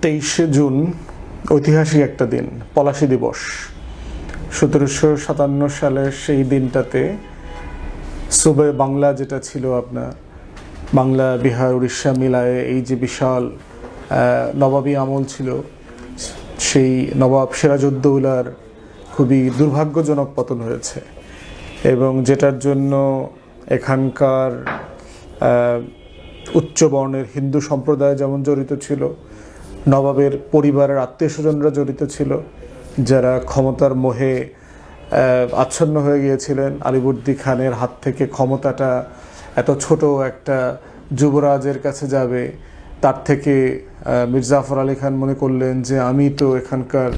23শে June ঐতিহাসিক একটা দিন, পলাশী দিবস। 1757 সালের সেই দিনটাতে সুবে বাংলা যেটা ছিল আপনার বাংলা, বিহার, উড়িষ্যা মিলায়ে এই যে বিশাল নবাবী আমল ছিল, সেই নবাব সিরাজউদ্দৌলার খুবই দুর্ভাগ্যজনক পতন হয়েছে এবং যেটার জন্য এখানকার উচ্চ বর্ণের হিন্দু সম্প্রদায় যেমন জড়িত ছিল, নবাবের পরিবারের আত্মীয় স্বজনরা জড়িত ছিল, যারা ক্ষমতার মোহে আচ্ছন্ন হয়ে গিয়েছিলেন। আলিবর্দী খানের হাত থেকে ক্ষমতাটা এত ছোট একটা যুবরাজের কাছে যাবে, তার থেকে মীর জাফর আলী খান মনে করলেন যে আমি তো এখানকার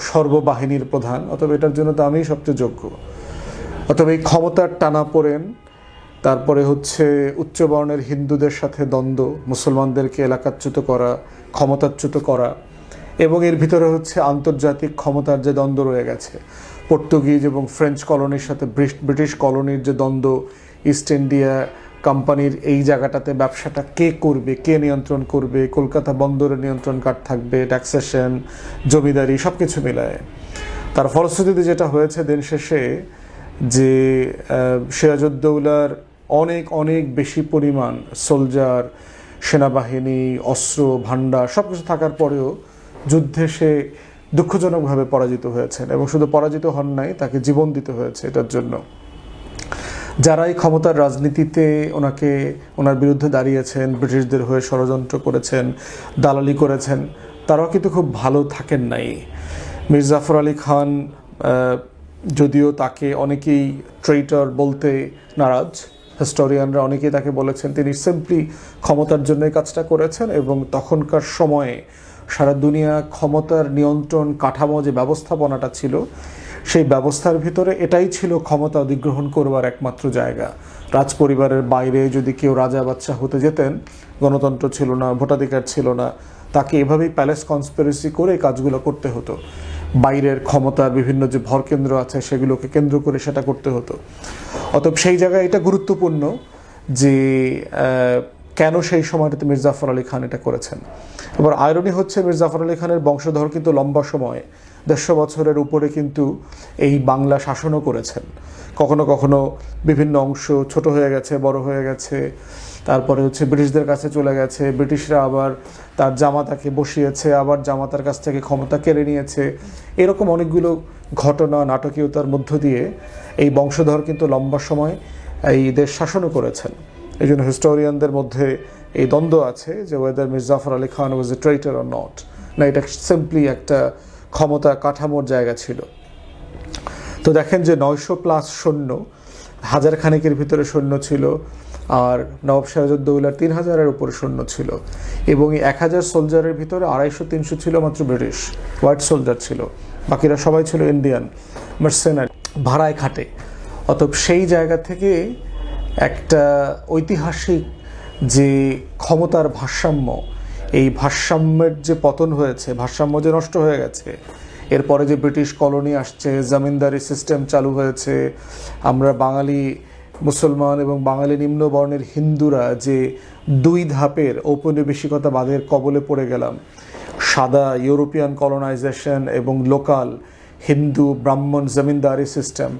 সর্ববাহিনীর প্রধান, অতএব এটার জন্য তো আমিই সবচেয়ে যোগ্য। অতএব এই ক্ষমতার টানাপোড়েন, তারপরে হচ্ছে উচ্চবর্ণের হিন্দুদের সাথে দ্বন্দ্ব, মুসলমানদেরকে এলাকাচ্যুত করা, ক্ষমতাচ্যুত করা, এবং এর ভিতরে হচ্ছে আন্তর্জাতিক ক্ষমতার যে দ্বন্দ্ব রয়ে গেছে, পর্তুগিজ এবং ফ্রেঞ্চ কলোনির সাথে ব্রিটিশ কলোনির যে দ্বন্দ্ব, ইস্ট ইন্ডিয়া কোম্পানির এই জায়গাটাতে ব্যবসাটা কে করবে, কে নিয়ন্ত্রণ করবে, কলকাতা বন্দরের নিয়ন্ত্রণ কার থাকবে, ট্যাক্সেশন, জমিদারি, সব কিছু মিলায়। তার ফলশ্রুতিতে যেটা হয়েছে দিন শেষে যে সিরাজউদ্দৌলার অনেক বেশি পরিমাণ সোলজার, সেনাবাহিনী, অস্ত্র ভাণ্ডার সব কিছু থাকার পরেও যুদ্ধে সে দুঃখজনকভাবে পরাজিত হয়েছেন এবং শুধু পরাজিত হন নাই, তাকে জীবন দিতে হয়েছে এটার জন্য। যারা এই ক্ষমতার রাজনীতিতে ওনার বিরুদ্ধে দাঁড়িয়েছেন, ব্রিটিশদের হয়ে ষড়যন্ত্র করেছেন, দালালি করেছেন, তারাও কিন্তু খুব ভালো থাকেন নাই। মীর জাফর আলী খান যদিও তাকে অনেকেই ট্রেইটর বলতে নারাজ, হিস্টোরিয়ানরা অনেকেই তাকে বলেছেন তিনি সিম্পলি ক্ষমতার জন্য কাজটা করেছেন এবং তখনকার সময়ে সারা দুনিয়া ক্ষমতার নিয়ন্ত্রণ কাঠামো যে ব্যবস্থাপনাটা ছিল, সেই ব্যবস্থার ভিতরে এটাই ছিল ক্ষমতা অধিগ্রহণ করবার একমাত্র জায়গা। রাজ পরিবারের বাইরে যদি কেউ রাজা বাচ্চা হতে যেতেন, গণতন্ত্র ছিল না, ভোটাধিকার ছিল না, তাকে এভাবেই প্যালেস কনস্পিরেসি করে কাজগুলো করতে হতো। বাইরের ক্ষমতার বিভিন্ন যে ভরকেন্দ্র আছে সেগুলোকে কেন্দ্র করে সেটা করতে হতো। অতএব সেই জায়গায় এটা গুরুত্বপূর্ণ যে কেন সেই সময়টাতে মীর জাফর আলী খান এটা করেছেন। এবার আয়রনি হচ্ছে মীর জাফর আলী খানের বংশধর কিন্তু লম্বা সময় 150 বছরের উপরে কিন্তু এই বাংলা শাসনও করেছেন। কখনো কখনো বিভিন্ন অংশ ছোট হয়ে গেছে, বড় হয়ে গেছে, তারপরে হচ্ছে ব্রিটিশদের কাছে চলে গেছে, ব্রিটিশরা আবার তার জামাতাকে বসিয়েছে, আবার জামাতার কাছ থেকে ক্ষমতা কেড়ে নিয়েছে। এরকম অনেকগুলো ঘটনা, নাটকীয়তার মধ্য দিয়ে এই বংশধর কিন্তু লম্বা সময় এই দেশ শাসনও করেছেন। এই জন্য হিস্টোরিয়ানদের মধ্যে এই দ্বন্দ্ব আছে যে whether Mir Jafar Ali Khan was a traitor or not, না এটা সিম্পলি একটা ক্ষমতা কাঠামোর জায়গা ছিল। তো দেখেন যে 900+ সৈন্য, 1000 খানেকের ভিতরে সৈন্য ছিল, আর নবাব সিরাজউদ্দৌলার 3000-এর উপরে সৈন্য ছিল, এবং এই 1000 সোলজারের ভিতরে 250-300 ছিল মাত্র ব্রিটিশ হোয়াইট সোলজার ছিল, বাকিরা সবাই ছিল ইন্ডিয়ান মার্সেনারি, ভাড়ায় খাটে। অতএব সেই জায়গা থেকে একটা ঐতিহাসিক যে ক্ষমতার ভারসাম্য, এই ভারসাম্যের যে পতন হয়েছে, ভারসাম্য যে নষ্ট হয়ে গেছে, এরপরে যে ব্রিটিশ কলোনি আসছে, জমিনদারি সিস্টেম চালু হয়েছে, আমরা বাঙালি মুসলমান এবং বাঙালি নিম্নবর্ণের হিন্দুরা যে 2 ধাপের ঔপনিবেশিকতাবাদের কবলে পড়ে গেলাম, সাদা ইউরোপিয়ান কলোনাইজেশন এবং লোকাল হিন্দু ব্রাহ্মণ জমিনদারি সিস্টেম,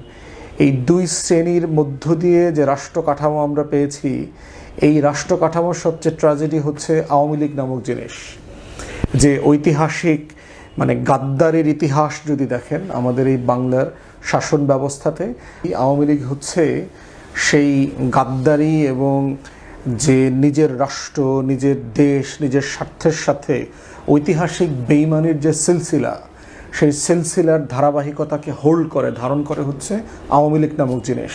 এই 2 শ্রেণীর মধ্য দিয়ে যে রাষ্ট্র কাঠামো আমরা পেয়েছি, এই রাষ্ট্র কাঠামোর সবচেয়ে ট্র্যাজেডি হচ্ছে আওয়ামী লীগ নামক জিনিস। যে ঐতিহাসিক মানে গাদ্দারের ইতিহাস যদি দেখেন আমাদের এই বাংলার শাসন ব্যবস্থাতে, এই আওয়ামী লীগ হচ্ছে সেই গাদ্দারি এবং যে নিজের রাষ্ট্র, নিজের দেশ, নিজের স্বার্থের সাথে ঐতিহাসিক বেইমানির যে সিলসিলা, সেই সিলসিলার ধারাবাহিকতাকে ধারণ করে হচ্ছে আওয়ামী লীগ নামক জিনিস।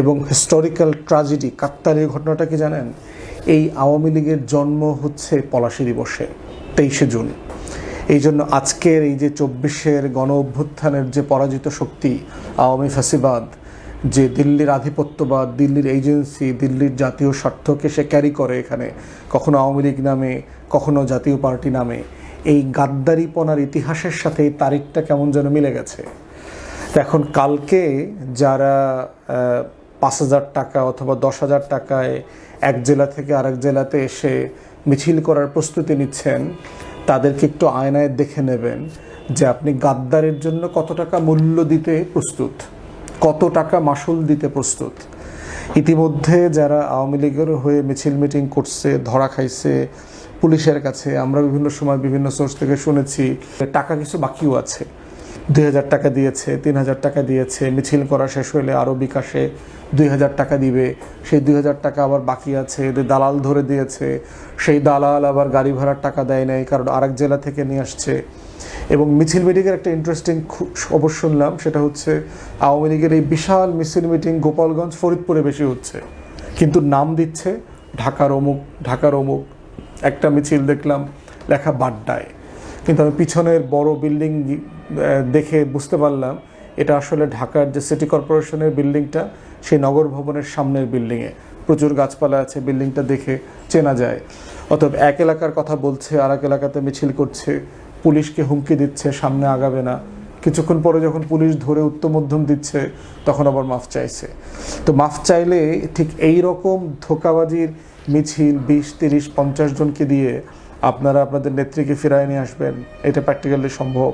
এবং হিস্টোরিক্যাল ট্র্যাজেডি, কাকতালীয় ঘটনাটা কি জানেন? এই আওয়ামী লীগের জন্ম হচ্ছে পলাশী দিবসে, 23শে জুন। এই জন্য আজকের এই যে 24-এর গণ অভ্যুত্থানের যে পরাজিত শক্তি আওয়ামী ফ্যাসিবাদ, যে দিল্লির আধিপত্যবাদ, দিল্লির এজেন্সি, দিল্লির জাতীয় স্বার্থকে সে ক্যারি করে এখানে, কখনো আওয়ামী লীগ নামে, কখনো জাতীয় পার্টি নামে, এই গাদ্দারিপনার ইতিহাসের সাথে এই তারিখটা কেমন যেন মিলে গেছে। তো এখন কালকে যারা 5000 টাকা অথবা 10,000 টাকায় এক জেলা থেকে আরেক জেলাতে এসে মিছিল করার প্রস্তুতি নিচ্ছেন তাদেরকে একটু আয়নায় দেখে নেবেন যে আপনি গাদ্দারের জন্য কত টাকা মূল্য দিতে প্রস্তুত, কত টাকা মাসুল দিতে প্রস্তুত। ইতিমধ্যে যারা আওয়ামী লীগের হয়ে মিছিল মিটিং করছে, ধরা খাইছে পুলিশের কাছে, আমরা বিভিন্ন সময় বিভিন্ন সোর্স থেকে শুনেছি টাকা কিছু বাকিও আছে। 2,000 টাকা দিয়েছে, 3,000 টাকা দিয়েছে, মিছিল করা শেষ হলে আরও বিকাশে 2,000 টাকা দিবে, সেই 2,000 টাকা আবার বাকি আছে, এদের দালাল ধরে দিয়েছে, সেই দালাল আবার গাড়ি ভাড়ার টাকা দেয় নাই কারণ আরেক জেলা থেকে নিয়ে আসছে। এবং মিছিল মিটিংয়ের একটা ইন্টারেস্টিং খবর শুনলাম, সেটা হচ্ছে আওয়ামী লীগের এই বিশাল মিছিল মিটিং গোপালগঞ্জ ফরিদপুরে বেশি হচ্ছে, কিন্তু নাম দিচ্ছে ঢাকার অমুক, ঢাকার অমুক। একটা মিছিল দেখলাম লেখা বাড্ডায়, কিন্তু আমি পিছনের বড় বিল্ডিং দেখে বুঝতে পারলাম এটা আসলে ঢাকার যে সিটি কর্পোরেশনের বিল্ডিংটা, সেই নগর ভবনের সামনের বিল্ডিংয়ে প্রচুর গাছপালা আছে, বিল্ডিংটা দেখে চেনা যায়। অতএব এক এলাকার কথা বলছে, আর এক এলাকাতে মিছিল করছে, পুলিশকে হুমকি দিচ্ছে সামনে আগাবে না, কিছুক্ষণ পরে যখন পুলিশ ধরে উত্তম মধ্যম দিচ্ছে তখন আবার মাফ চাইছে। তো মাফ চাইলে ঠিক এই রকম ধোঁকাবাজির মিছিল 20, 30, 50 জনকে দিয়ে আপনারা আপনাদের নেত্রীকে ফিরায় নিয়ে আসবেন, এটা প্র্যাকটিক্যালি সম্ভব?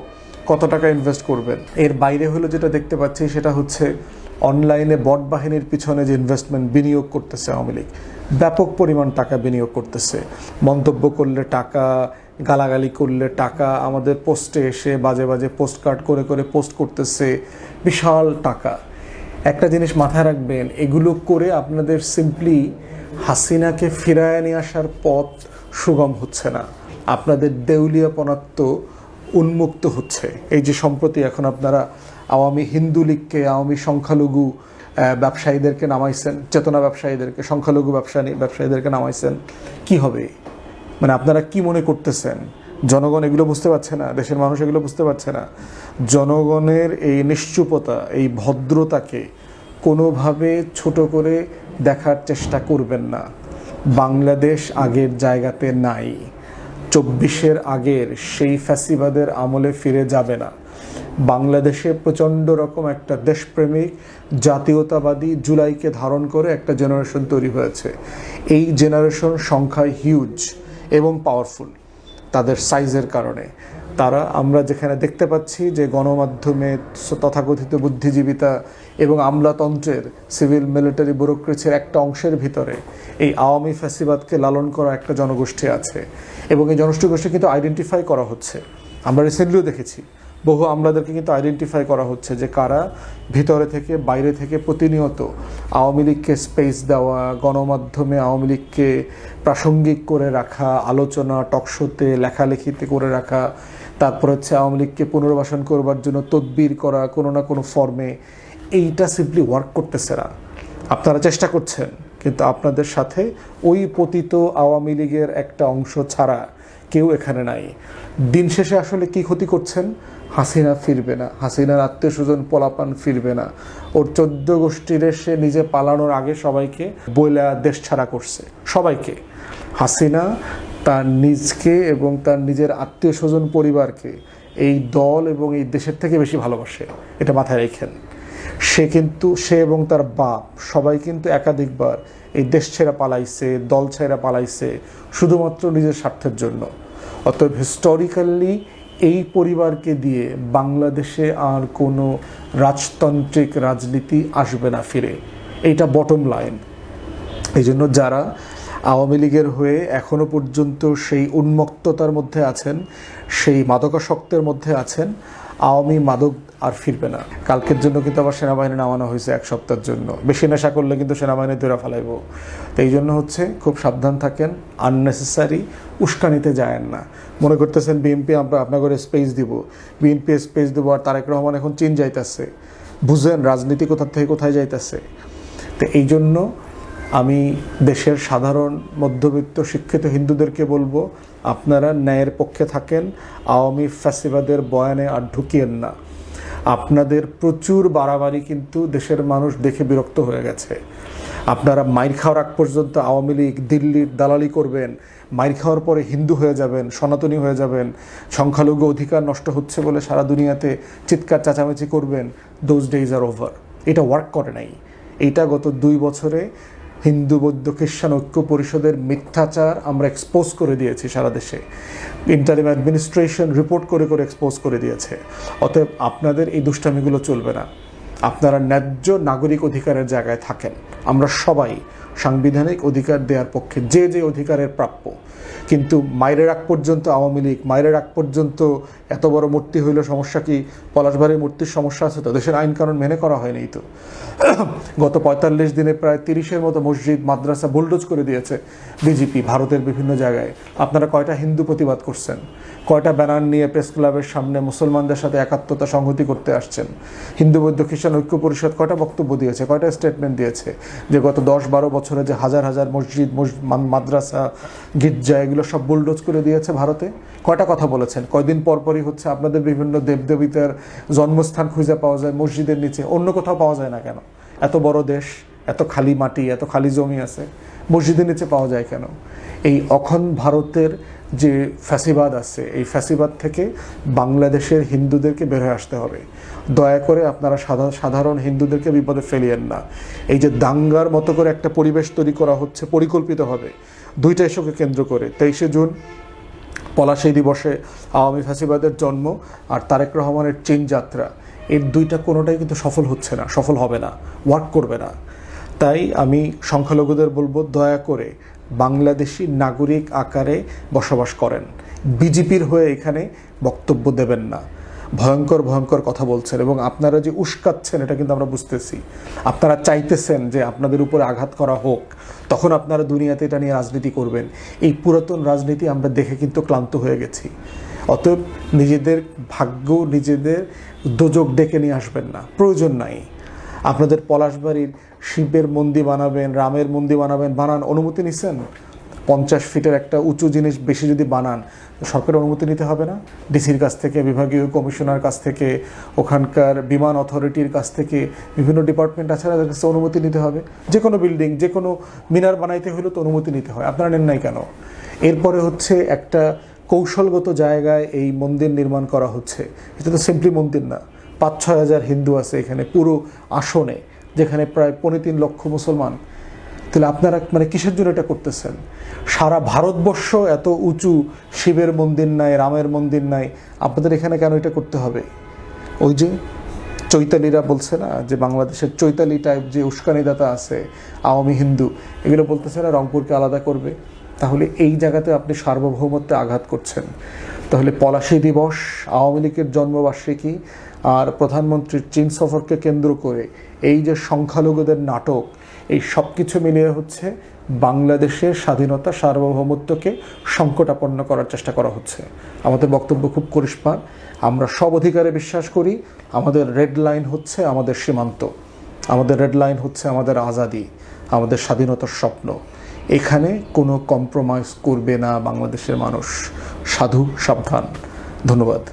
কত টাকা ইনভেস্ট করবেন? এর বাইরে হলো যেটা দেখতে পাচ্ছি সেটা হচ্ছে অনলাইনে বট বাহিনীর পিছনে যে ইনভেস্টমেন্ট বিনিয়োগ করতেছে আওয়ামী লীগ, ব্যাপক পরিমাণ টাকা বিনিয়োগ করতেছে। মন্তব্য করলে টাকা, গালাগালি করলে টাকা, আমাদের পোস্টে এসে বাজে বাজে পোস্ট কার্ড করে করে পোস্ট করতেছে, বিশাল টাকা। একটা জিনিস মাথায় রাখবেন, এগুলো করে আপনাদের সিম্পলি হাসিনাকে ফিরায় নিয়ে আসার পথ সুগম হচ্ছে না, আপনাদের দেউলিয়াপনাত্ব উন্মুক্ত হচ্ছে। এই যে সম্প্রতি এখন আপনারা আওয়ামী হিন্দু লীগকে, আওয়ামী সংখ্যালঘু ব্যবসায়ীদেরকে নামাইছেন, চেতনা ব্যবসায়ীদেরকে, সংখ্যালঘু ব্যবসায়ীদেরকে নামাইছেন, কি হবে? মানে আপনারা কি মনে করতেছেন জনগণ এগুলো বুঝতে পারছে না? দেশের মানুষ এগুলো বুঝতে পারছে না? জনগণের এই নিশ্চুপতা, এই ভদ্রতাকে কোনোভাবে ছোট করে দেখার চেষ্টা করবেন না। বাংলাদেশ আগের জায়গাতে নাই, 24-এর আগের সেই ফ্যাসিবাদের আমলে ফিরে যাবে না। বাংলাদেশে প্রচণ্ড রকম একটা দেশপ্রেমিক জাতীয়তাবাদী জুলাইকে ধারণ করে একটা জেনারেশন তৈরি হয়েছে। এই জেনারেশন সংখ্যায় হিউজ এবং পাওয়ারফুল তাদের সাইজের কারণে। তারা, আমরা যেখানে দেখতে পাচ্ছি যে গণমাধ্যমে তথাকথিত বুদ্ধিজীবিতা এবং আমলাতন্ত্রের, সিভিল মিলিটারি ব্যুরোক্রেসির একটা অংশের ভিতরে এই আওয়ামী ফ্যাসিবাদকে লালন করা একটা জনগোষ্ঠী আছে, এবং এই জনগোষ্ঠী কিন্তু আইডেন্টিফাই করা হচ্ছে। আমরা রিসেন্টলিও দেখেছি বহু আমলাদেরকে কিন্তু আইডেন্টিফাই করা হচ্ছে যে কারা ভিতরে থেকে বাইরে থেকে প্রতিনিয়ত আওয়ামী লীগকে স্পেস দেওয়া, গণমাধ্যমে আওয়ামী লীগকে প্রাসঙ্গিক করে রাখা, আলোচনা টকশোতে লেখালেখিতে করে রাখা, তারপর হচ্ছে আওয়ামী লীগকে পুনর্বাসন করবার জন্য তদবির করা কোনো না কোনো ফর্মে। এইটা সিম্পলি ওয়ার্ক করতেছে না। আপনারা চেষ্টা করছেন, কিন্তু আপনাদের সাথে ওই পতিত আওয়ামী লীগের একটা অংশ ছাড়া কেউ এখানে নাই। দিন শেষে আসলে কি ক্ষতি করছেন? হাসিনা ফিরবে না, হাসিনার আত্মীয় স্বজন পোলাপান ফিরবে না। ওর 14 গোষ্ঠীর সে নিজে পালানোর আগে সবাইকে বইলা দেশ ছাড়া করছে, সবাইকে। হাসিনা তার নিজকে এবং তার নিজের আত্মীয় স্বজন পরিবারকে এই দল এবং এই দেশের থেকে বেশি ভালোবাসে, এটা মাথায় রেখেন। সে এবং তার বাপ সবাই কিন্তু একাধিকবার এই দেশ ছেড়ে পালাইছে, দল ছেড়ে পালাইছে শুধুমাত্র নিজের স্বার্থের জন্য। অতএব হিস্টোরিক্যালি এই পরিবারকে দিয়ে বাংলাদেশে আর কোনো রাজতান্ত্রিক রাজনীতি আসবে না ফিরে, এইটা বটম লাইন। এই জন্য যারা আওয়ামী লীগের হয়ে এখনো পর্যন্ত সেই উন্মত্ততার মধ্যে আছেন, সেই মাদকাসক্তের মধ্যে আছেন, আওয়ামী মাদক আর ফিরবে না। কালকের জন্য কিন্তু আবার সেনাবাহিনী নামানো হয়েছে 1 সপ্তাহের জন্য। বেশি নেশা করলে কিন্তু সেনাবাহিনী ধরে ফেলাইব। তো এই জন্য হচ্ছে খুব সাবধান থাকেন, আননেসেসারি উস্কানিতে যায়েন না। মনে করতেছেন বিএনপি আমরা আপনাকে স্পেস দিব, বিএনপি স্পেস দেবো, আর তারেক রহমান এখন চীন যাইতেছে। বুঝেন রাজনীতি কোথা থেকে কোথায় যাইতেছে। তো এই জন্য আমি দেশের সাধারণ মধ্যবিত্ত শিক্ষিত হিন্দুদেরকে বলবো, আপনারা ন্যায়ের পক্ষে থাকেন, আওয়ামী ফ্যাসিবাদের বয়ানে আর ঢুকিয়েন না। আপনাদের প্রচুর বাড়াবাড়ি কিন্তু দেশের মানুষ দেখে বিরক্ত হয়ে গেছে। আপনারা মাইর খাওয়ার আগ পর্যন্ত আওয়ামী লীগ দিল্লির দালালি করবেন, মাইর খাওয়ার পরে হিন্দু হয়ে যাবেন, সনাতনী হয়ে যাবেন, সংখ্যালঘু অধিকার নষ্ট হচ্ছে বলে সারা দুনিয়াতে চিৎকার চেঁচামেচি করবেন। Those days are over. এটা ওয়ার্ক করে নাই। এইটা গত 2 বছরে হিন্দু বৌদ্ধ খ্রিস্টান ঐক্য পরিষদের মিথ্যাচার আমরা এক্সপোজ করে দিয়েছি সারা দেশে। ইন্টারিম অ্যাডমিনিস্ট্রেশন রিপোর্ট করে করে এক্সপোজ করে দিয়েছে। অতএব আপনাদের এই দুষ্টামিগুলো চলবে না। আপনারা ন্যায্য নাগরিক অধিকারের জায়গায় থাকেন। আমরা সবাই সাংবিধানিক অধিকার দেওয়ার পক্ষে, যে যে অধিকারের প্রাপ্য। কিন্তু মাইরের আগ পর্যন্ত আওয়ামী লীগ, মাইরের আগ পর্যন্ত এত বড় মূর্তি হইল, সমস্যা কি? পলাশবাড়ির মূর্তির সমস্যা আছে তো? দেশের আইন কানুন মেনে করা হয়নি তো। গত ৪৫ দিনে প্রায় ৩০-এর মতো মসজিদ মাদ্রাসা বুলডোজ করে দিয়েছে বিজেপি ভারতের বিভিন্ন জায়গায়। আপনারা কয়টা হিন্দু প্রতিবাদ করছেন? কয়টা ব্যানার নিয়ে প্রেস ক্লাবের সামনে মুসলমানদের সাথে একাত্মতা সংহতি করতে আসছেন? হিন্দু বৌদ্ধ খ্রিস্টান ঐক্য পরিষদ কয়টা বক্তব্য দিয়েছে, কয়টা স্টেটমেন্ট দিয়েছে যে গত ১০-১২ বছরে যে হাজার হাজার মসজিদ, মাদ্রাসা, গির্জা এগুলো সব বুলডোজ করে দিয়েছে ভারতে? কয়টা কথা বলেছেন? কয়দিন পরপরই হচ্ছে আপনাদের বিভিন্ন দেবদেবীতার জন্মস্থান খুঁজে পাওয়া যায় মসজিদের নিচে, অন্য কোথাও পাওয়া যায় না কেন? এত বড় দেশ, এত খালি মাটি, এত খালি জমি আছে, মসজিদের নিচে পাওয়া যায় কেন? এই অখণ্ড ভারতের যে ফ্যাসিবাদ আছে, এই ফ্যাসিবাদ থেকে বাংলাদেশের হিন্দুদেরকে বের হয়ে আসতে হবে। দয়া করে আপনারা সাধারণ হিন্দুদেরকে বিপদে ফেলিয়েন না। এই যে দাঙ্গার মতো করে একটা পরিবেশ তৈরি করা হচ্ছে পরিকল্পিতভাবে ২টা ইস্যুকে কেন্দ্র করে, ২৩শে জুন পলাশী দিবসে আওয়ামী ফ্যাসিবাদের জন্ম আর তারেক রহমানের চীন যাত্রা, এর দুইটা কোনোটাই কিন্তু সফল হচ্ছে না, সফল হবে না, ওয়ার্ক করবে না। তাই আমি সংখ্যালঘুদের বলবো, দয়া করে বাংলাদেশি নাগরিক আকারে বসবাস করেন, বিজেপির হয়ে এখানে বক্তব্য দেবেন না। ভয়ঙ্কর ভয়ঙ্কর কথা বলছেন এবং আপনারা যে উস্কাচ্ছেন এটা কিন্তু আমরা বুঝতেছি। আপনারা চাইতেছেন যে আপনাদের উপরে আঘাত করা হোক, তখন আপনারা দুনিয়াতে এটা নিয়ে রাজনীতি করবেন। এই পুরাতন রাজনীতি আমরা দেখে কিন্তু ক্লান্ত হয়ে গেছি। অতএব নিজেদের ভাগ্য, নিজেদের দোজক ডেকে নিয়ে আসবেন না, প্রয়োজন নাই। আপনাদের পলাশবাড়ির শিবের মন্দির বানাবেন, রামের মন্দির বানাবেন, বানান, অনুমতি নিছেন? ৫০ ফিটের একটা উঁচু জিনিস বেশি যদি বানান, সরকারের অনুমতি নিতে হবে না? ডিসির কাছ থেকে, বিভাগীয় কমিশনার কাছ থেকে, ওখানকার বিমান অথরিটির কাছ থেকে, বিভিন্ন ডিপার্টমেন্ট আছে, তাদের কাছে অনুমতি নিতে হবে। যে কোনো বিল্ডিং, যে কোনো মিনার বানাইতে হলেও তো অনুমতি নিতে হয়, আপনারা নেন নাই কেন? এরপরে হচ্ছে একটা কৌশলগত জায়গায় এই মন্দির নির্মাণ করা হচ্ছে। এটা তো সিম্পলি মন্দির না। ৫-৬ হাজার হিন্দু আছে এখানে পুরো আসনে, যেখানে প্রায় ৩.৫ লক্ষ মুসলমান। তাহলে আপনারা মানে কিসের জন্য এটা করতেছেন? সারা ভারতবর্ষ এত উঁচু শিবের মন্দির নাই, রামের মন্দির নাই, আপনাদের এখানে কেন এটা করতে হবে? ওই যে চৈতালিরা বলছে না যে বাংলাদেশের চৈতালি টাইপ যে উস্কানিদাতা আছে আওয়ামী হিন্দু, এগুলো বলতেছে না রংপুরকে আলাদা করবে। তাহলে এই জায়গাতে আপনি সার্বভৌমত্বে আঘাত করছেন। তাহলে পলাশী দিবস, আওয়ামী লীগের জন্মবার্ষিকী আর প্রধানমন্ত্রীর চীন সফরকে কেন্দ্র করে এই যে সংখ্যালঘুদের নাটক, এই সব কিছু মিলিয়ে হচ্ছে বাংলাদেশের স্বাধীনতা, সার্বভৌমত্বকে সংকটাপন্ন করার চেষ্টা করা হচ্ছে। আমাদের বক্তব্য খুব পরিষ্কার, আমরা সব অধিকারে বিশ্বাস করি। আমাদের রেড লাইন হচ্ছে আমাদের সীমান্ত, আমাদের রেড লাইন হচ্ছে আমাদের আজাদি, আমাদের স্বাধীনতার স্বপ্ন। এখানে কোনো কম্প্রোমাইজ করবে না বাংলাদেশের মানুষ। সাধু সাবধান। ধন্যবাদ।